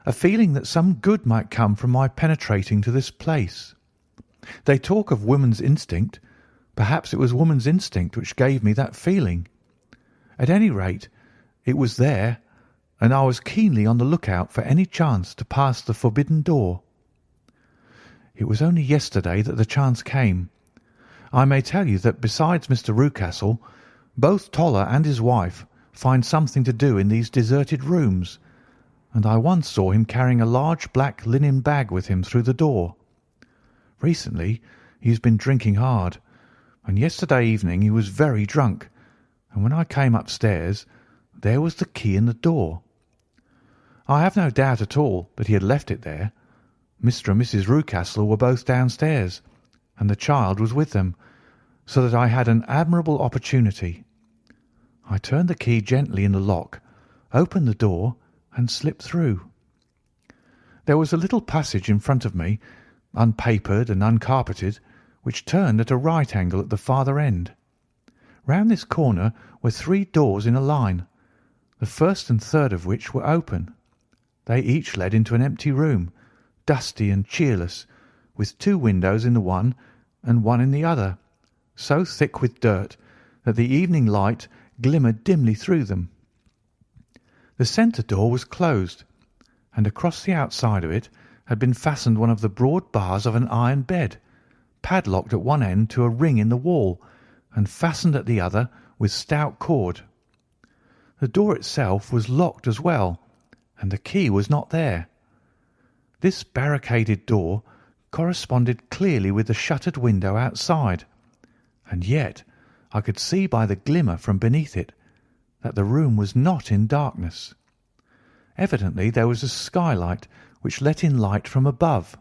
a feeling that some good might come from my penetrating to this place. They talk of woman's instinct. Perhaps it was woman's instinct which gave me that feeling. At any rate, it was there, and I was keenly on the lookout for any chance to pass the forbidden door. It was only yesterday that the chance came. I may tell you that besides Mr. Rucastle, both Toller and his wife find something to do in these deserted rooms, and I once saw him carrying a large black linen bag with him through the door. Recently he has been drinking hard, and yesterday evening he was very drunk, and when I came upstairs there was the key in the door. I have no doubt at all that he had left it there. Mr. and Mrs. Rucastle were both downstairs, and the child was with them, so that I had an admirable opportunity. I turned the key gently in the lock, opened the door, and slipped through. There was a little passage in front of me, unpapered and uncarpeted, which turned at a right angle at the farther end. Round this corner were 3 doors in a line, the first and third of which were open. They each led into an empty room, dusty and cheerless, with 2 windows in the one and one in the other, so thick with dirt that the evening light glimmered dimly through them. The centre door was closed, and across the outside of it had been fastened one of the broad bars of an iron bed, padlocked at one end to a ring in the wall, and fastened at the other with stout cord. The door itself was locked as well, and the key was not there. This barricaded door corresponded clearly with the shuttered window outside, and yet I could see by the glimmer from beneath it that the room was not in darkness. Evidently there was a skylight which let in light from above.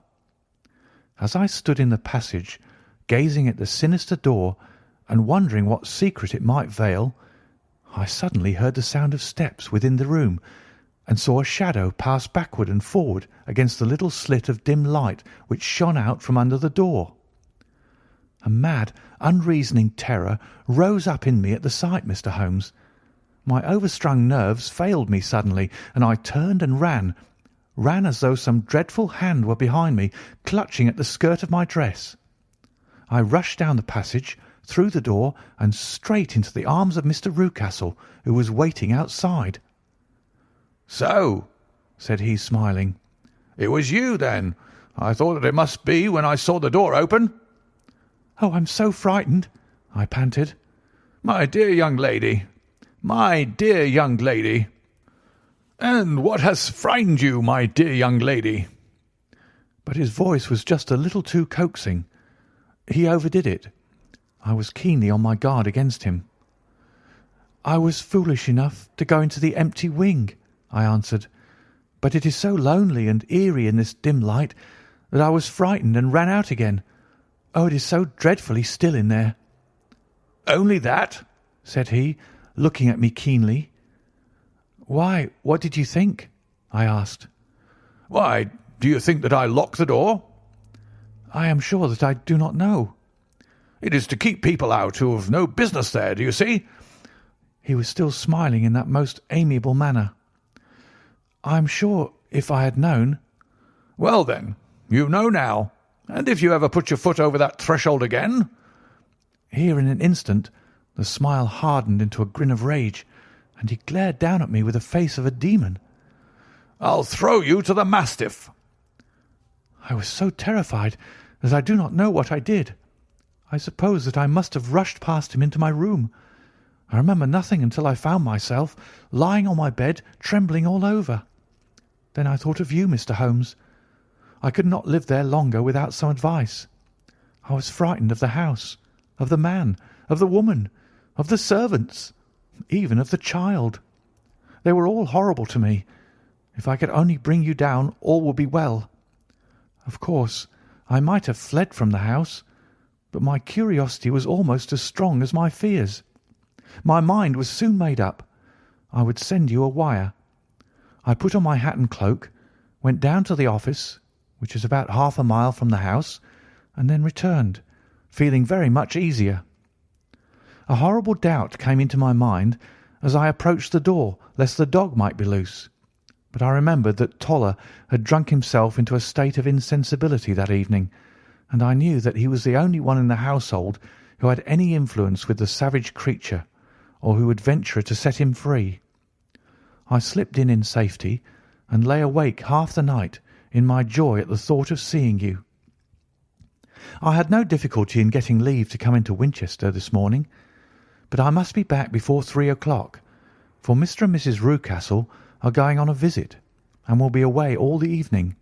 As I stood in the passage, gazing at the sinister door and wondering what secret it might veil, I suddenly heard the sound of steps within the room, and saw a shadow pass backward and forward against the little slit of dim light which shone out from under the door. A mad, unreasoning terror rose up in me at the sight, Mr. Holmes. My overstrung nerves failed me suddenly, and I turned and ran as though some dreadful hand were behind me, clutching at the skirt of my dress. I rushed down the passage, through the door, and straight into the arms of Mr. Rucastle, who was waiting outside. "So," said he, smiling, "it was you, then. I thought that it must be when I saw the door open." "Oh, I'm so frightened," I panted. My dear young lady, my dear young lady. And what has frightened you, my dear young lady?" But his voice was just a little too coaxing. He overdid it. I was keenly on my guard against him. "I was foolish enough to go into the empty wing," I answered, "but it is so lonely and eerie in this dim light that I was frightened and ran out again. Oh, it is so dreadfully still in there." "Only that?" said he, looking at me keenly. "Why, what did you think?" I asked. "Why, do you think that I locked the door?" "I am sure that I do not know." "It is to keep people out who have no business there, do you see?" He was still smiling in that most amiable manner. "I am sure if I had known—" "Well, then, you know now, and if you ever put your foot over that threshold again—" Here in an instant the smile hardened into a grin of rage, and he glared down at me with the face of a demon. "I'll throw you to the mastiff." I was so terrified that I do not know what I did. I suppose that I must have rushed past him into my room. I remember nothing until I found myself lying on my bed, trembling all over. Then I thought of you, Mr. Holmes. I could not live there longer without some advice. I was frightened of the house, of the man, of the woman, of the servants, even of the child. They were all horrible to me. If I could only bring you down, all would be well. Of course, I might have fled from the house, but my curiosity was almost as strong as my fears. My mind was soon made up. I would send you a wire. I put on my hat and cloak, went down to the office, which is about half a mile from the house, and then returned, feeling very much easier. A horrible doubt came into my mind as I approached the door, lest the dog might be loose. But I remembered that Toller had drunk himself into a state of insensibility that evening, and I knew that he was the only one in the household who had any influence with the savage creature, or who would venture to set him free. I slipped in safety, and lay awake half the night in my joy at the thought of seeing you. I had no difficulty in getting leave to come into Winchester this morning, but I must be back before 3 o'clock, for Mr. and Mrs. Rucastle are going on a visit, and will be away all the evening,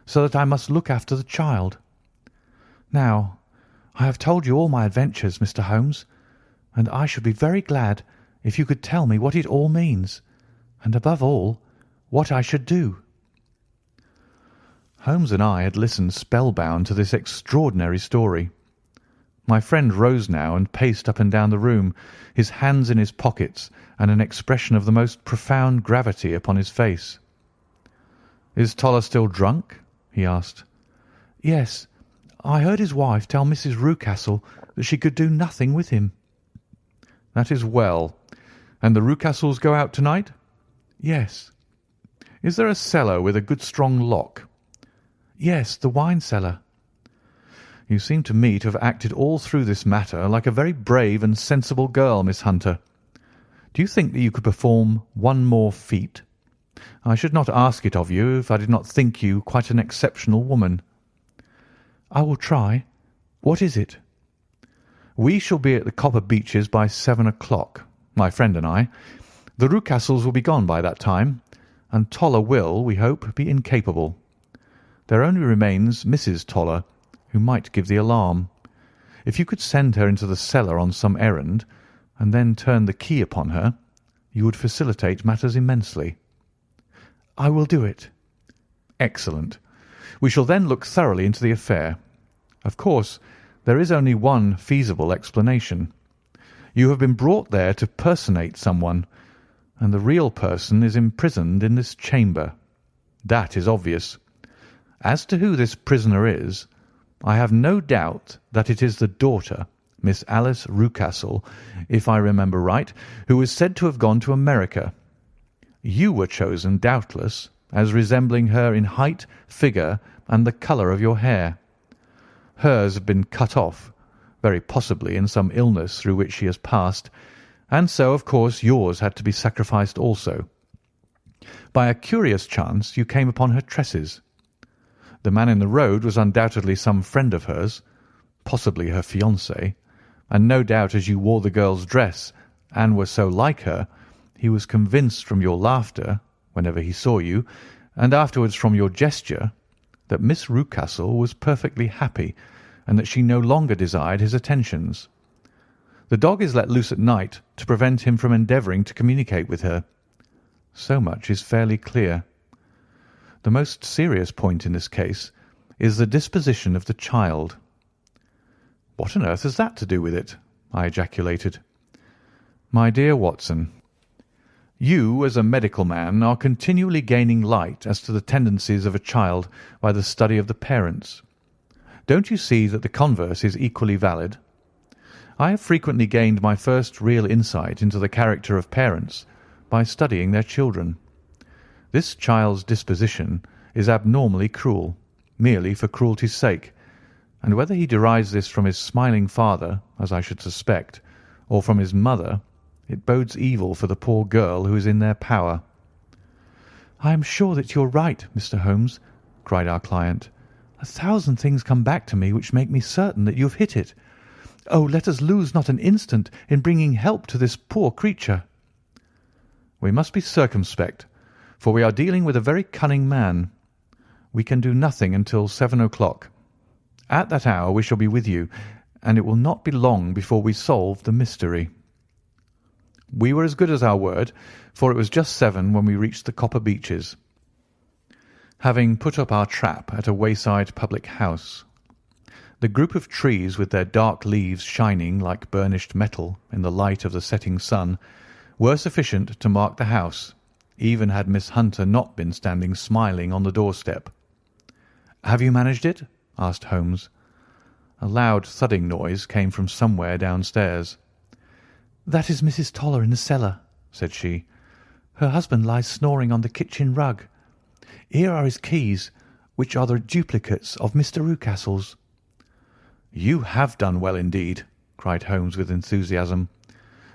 so that I must look after the child. Now, I have told you all my adventures, Mr. Holmes, and I should be very glad if you could tell me what it all means, and above all, what I should do." Holmes and I had listened spellbound to this extraordinary story. My friend rose now and paced up and down the room, his hands in his pockets and an expression of the most profound gravity upon his face. "Is Toller still drunk?" he asked. "Yes. I heard his wife tell Mrs. Rucastle that she could do nothing with him." "That is well. And the Rucastles go out tonight?" "Yes." "Is there a cellar with a good strong lock?" "Yes, the wine cellar." "You seem to me to have acted all through this matter like a very brave and sensible girl, Miss Hunter. Do you think that you could perform one more feat? I should not ask it of you if I did not think you quite an exceptional woman." "I will try. What is it?" "We shall be at the Copper Beeches by 7 o'clock, my friend and I. The Rucastles will be gone by that time, and Toller will, we hope, be incapable. There only remains Mrs. Toller, who might give the alarm. If you could send her into the cellar on some errand, and then turn the key upon her, you would facilitate matters immensely." "I will do it." "Excellent. We shall then look thoroughly into the affair. Of course, there is only one feasible explanation. You have been brought there to personate someone, and the real person is imprisoned in this chamber. That is obvious. As to who this prisoner is, I have no doubt that it is the daughter, Miss Alice Rucastle, if I remember right, who was said to have gone to America. You were chosen, doubtless, as resembling her in height, figure, and the colour of your hair. Hers had been cut off, very possibly in some illness through which she has passed, and so, of course, yours had to be sacrificed also. By a curious chance you came upon her tresses. The man in the road was undoubtedly some friend of hers, possibly her fiancé, and no doubt as you wore the girl's dress and were so like her, he was convinced from your laughter, whenever he saw you, and afterwards from your gesture, that Miss Rucastle was perfectly happy, and that she no longer desired his attentions. The dog is let loose at night to prevent him from endeavouring to communicate with her. So much is fairly clear. The most serious point in this case is the disposition of the child. "What on earth has that to do with it?" I ejaculated. "My dear Watson, you, as a medical man, are continually gaining light as to the tendencies of a child by the study of the parents. Don't you see that the converse is equally valid? I have frequently gained my first real insight into the character of parents by studying their children. This child's disposition is abnormally cruel, merely for cruelty's sake, and whether he derives this from his smiling father, as I should suspect, or from his mother, it bodes evil for the poor girl who is in their power." "I am sure that you are right, Mr. Holmes," cried our client. "A thousand things come back to me which make me certain that you have hit it. Oh, let us lose not an instant in bringing help to this poor creature." "We must be circumspect, for we are dealing with a very cunning man. We can do nothing until 7 o'clock. At that hour we shall be with you, and it will not be long before we solve the mystery." We were as good as our word, for it was just 7 when we reached the copper Beeches, having put up our trap at a wayside public house. The group of trees, with their dark leaves shining like burnished metal in the light of the setting sun, were sufficient to mark the house, even had Miss Hunter not been standing smiling on the doorstep. "Have you managed it?" asked Holmes. A loud thudding noise came from somewhere downstairs. "That is Mrs. Toller in the cellar," said she. "Her husband lies snoring on the kitchen rug. Here are his keys, which are the duplicates of Mr. Rucastle's." "You have done well indeed," cried Holmes with enthusiasm.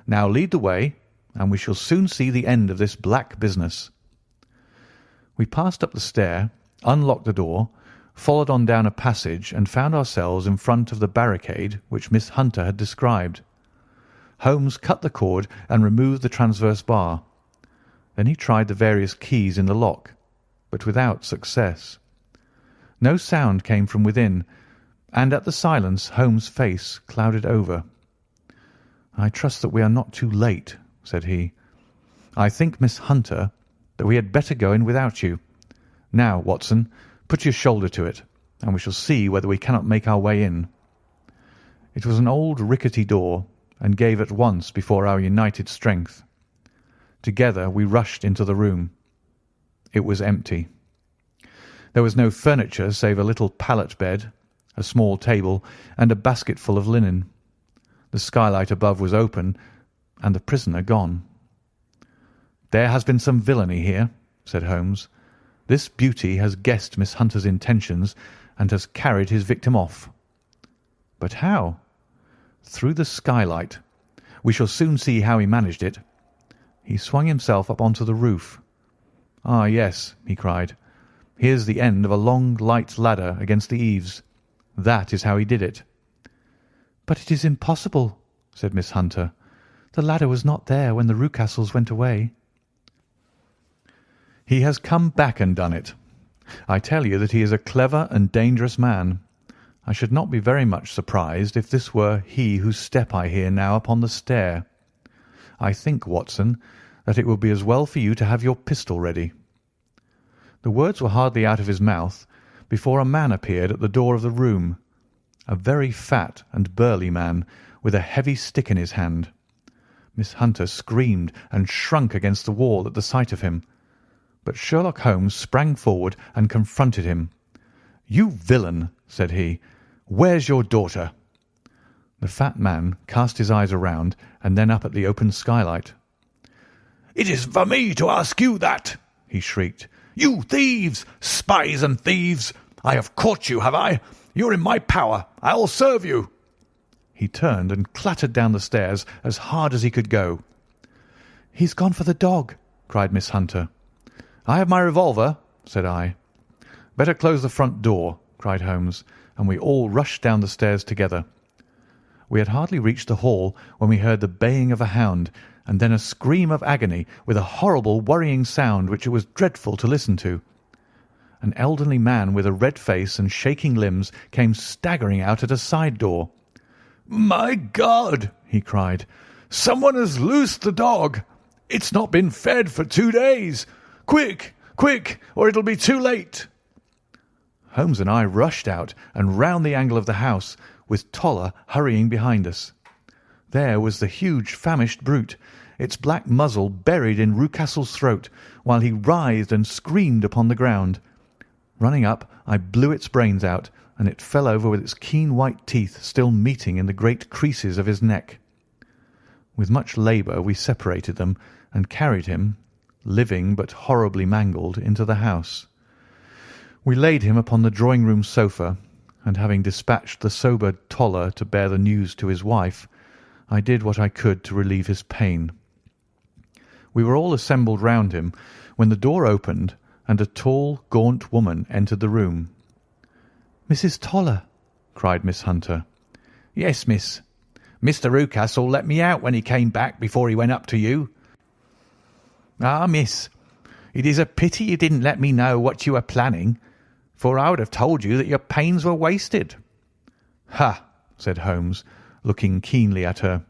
"Now lead the way, and we shall soon see the end of this black business." We passed up the stair, unlocked the door, followed on down a passage, and found ourselves in front of the barricade which Miss Hunter had described. Holmes cut the cord and removed the transverse bar. Then he tried the various keys in the lock, but without success. No sound came from within, and at the silence Holmes' face clouded over. "I trust that we are not too late," said he. "I think, Miss Hunter, that we had better go in without you. Now, Watson, put your shoulder to it, and we shall see whether we cannot make our way in." It was an old rickety door, and gave at once before our united strength. Together we rushed into the room. It was empty. There was no furniture save a little pallet bed, a small table, and a basketful of linen. The skylight above was open, and the prisoner gone. "There has been some villainy here," said Holmes. "This beauty has guessed Miss Hunter's intentions and has carried his victim off." "But how?" "Through the skylight. We shall soon see how he managed it. He swung himself up onto the roof. Ah, yes," he cried. "Here's the end of a long, light ladder against the eaves. That is how he did it." "But it is impossible," said Miss Hunter. "The ladder was not there when the Rucastles went away." "He has come back and done it. I tell you that he is a clever and dangerous man. I should not be very much surprised if this were he whose step I hear now upon the stair. I think, Watson, that it will be as well for you to have your pistol ready." The words were hardly out of his mouth before a man appeared at the door of the room, a very fat and burly man with a heavy stick in his hand. Miss Hunter screamed and shrunk against the wall at the sight of him, but Sherlock Holmes sprang forward and confronted him. "You villain!" said he. "Where's your daughter?" The fat man cast his eyes around and then up at the open skylight. "It is for me to ask you that," he shrieked. "You thieves! Spies and thieves! I have caught you, have I? You're in my power. I'll serve you." He turned and clattered down the stairs as hard as he could go. "He's gone for the dog," cried Miss Hunter. "I have my revolver," said I. "Better close the front door," cried Holmes, and we all rushed down the stairs together. We had hardly reached the hall when we heard the baying of a hound, and then a scream of agony with a horrible worrying sound which it was dreadful to listen to. An elderly man with a red face and shaking limbs came staggering out at a side door. "My God!" he cried. "Someone has loosed the dog. It's not been fed for 2 days. Quick, quick, or it'll be too late." Holmes and I rushed out and round the angle of the house, with Toller hurrying behind us. There was the huge famished brute, its black muzzle buried in Rucastle's throat, while he writhed and screamed upon the ground. Running up, I blew its brains out, and it fell over with its keen white teeth still meeting in the great creases of his neck. With much labour we separated them and carried him, living but horribly mangled, into the house. We laid him upon the drawing-room sofa, and having dispatched the sober Toller to bear the news to his wife, I did what I could to relieve his pain. We were all assembled round him when the door opened and a tall, gaunt woman entered the room. "Mrs. Toller!" cried Miss Hunter. "Yes, miss. Mr. Rucastle let me out when he came back before he went up to you." "Ah, miss, it is a pity you didn't let me know what you were planning, for I would have told you that your pains were wasted." "Ha!" said Holmes, looking keenly at her.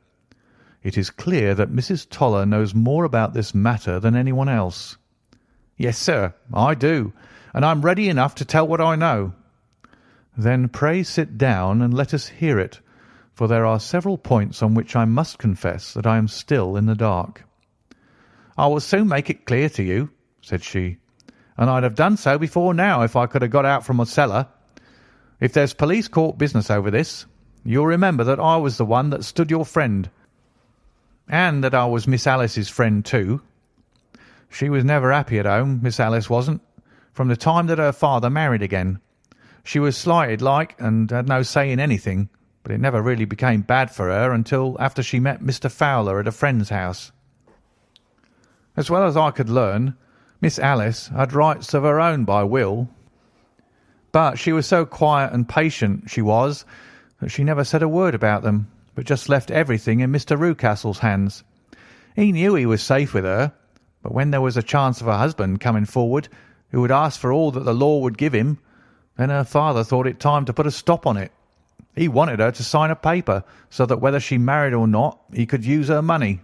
"It is clear that Mrs. Toller knows more about this matter than anyone else." "Yes, sir, I do, and I'm ready enough to tell what I know." "Then pray sit down and let us hear it, for there are several points on which I must confess that I am still in the dark." "I will soon make it clear to you," said she, "and I'd have done so before now if I could have got out from my cellar. If there's police court business over this, you'll remember that I was the one that stood your friend, and that I was Miss Alice's friend too. She was never happy at home, Miss Alice wasn't, from the time that her father married again. She was slighted like, and had no say in anything, but it never really became bad for her until after she met Mr. Fowler at a friend's house. As well as I could learn, Miss Alice had rights of her own by will, but she was so quiet and patient, she was, that she never said a word about them, but just left everything in Mr. Rucastle's hands. He knew he was safe with her, but when there was a chance of a husband coming forward who would ask for all that the law would give him, then her father thought it time to put a stop on it. He wanted her to sign a paper so that whether she married or not, he could use her money.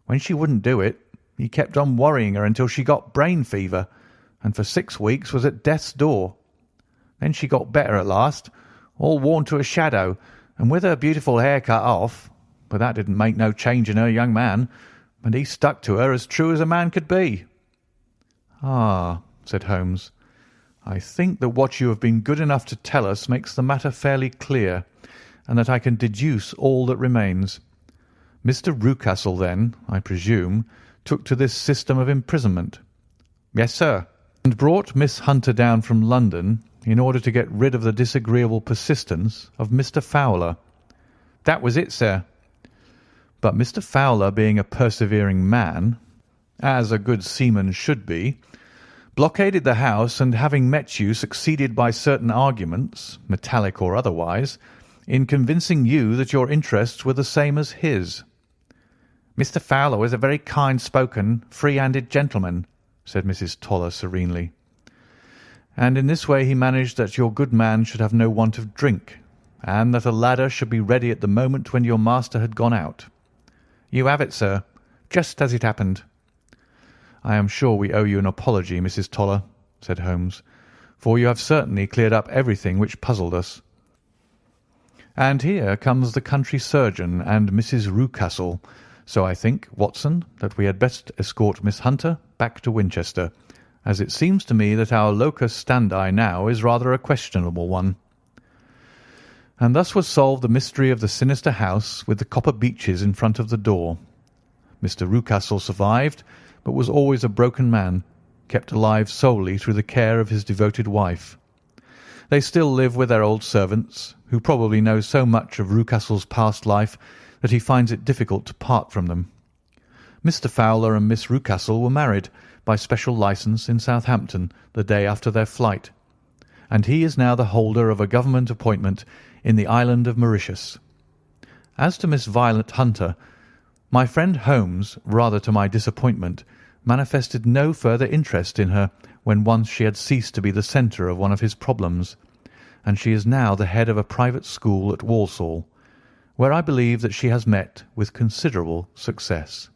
When she wouldn't do it, he kept on worrying her until she got brain fever, and for 6 weeks was at death's door. Then she got better at last, all worn to a shadow, and with her beautiful hair cut off, but that didn't make no change in her young man, and he stuck to her as true as a man could be." "Ah," said Holmes, "I think that what you have been good enough to tell us makes the matter fairly clear, and that I can deduce all that remains. Mr. Rucastle, then, I presume, took to this system of imprisonment." "Yes, sir." "And brought Miss Hunter down from London in order to get rid of the disagreeable persistence of Mr. Fowler." "That was it, sir." "But Mr. Fowler, being a persevering man, as a good seaman should be, blockaded the house, and having met you, succeeded by certain arguments, metallic or otherwise, in convincing you that your interests were the same as his." "Mr. Fowler was a very kind-spoken, free-handed gentleman," said Mrs. Toller serenely. "And in this way he managed that your good man should have no want of drink, and that a ladder should be ready at the moment when your master had gone out." "You have it, sir, just as it happened." "I am sure we owe you an apology, Mrs. Toller," said Holmes, "for you have certainly cleared up everything which puzzled us. And here comes the country surgeon and Mrs. Rucastle, so I think, Watson, that we had best escort Miss Hunter back to Winchester, as it seems to me that our locus standi now is rather a questionable one." And thus was solved the mystery of the sinister house with the copper beeches in front of the door. Mr. Rucastle survived, but was always a broken man, kept alive solely through the care of his devoted wife. They still live with their old servants, who probably know so much of Rucastle's past life that he finds it difficult to part from them. Mr. Fowler and Miss Rucastle were married by special licence in Southampton the day after their flight, and he is now the holder of a government appointment in the island of Mauritius. As to Miss Violet Hunter, my friend Holmes, rather to my disappointment, manifested no further interest in her when once she had ceased to be the centre of one of his problems, and she is now the head of a private school at Walsall, where I believe that she has met with considerable success.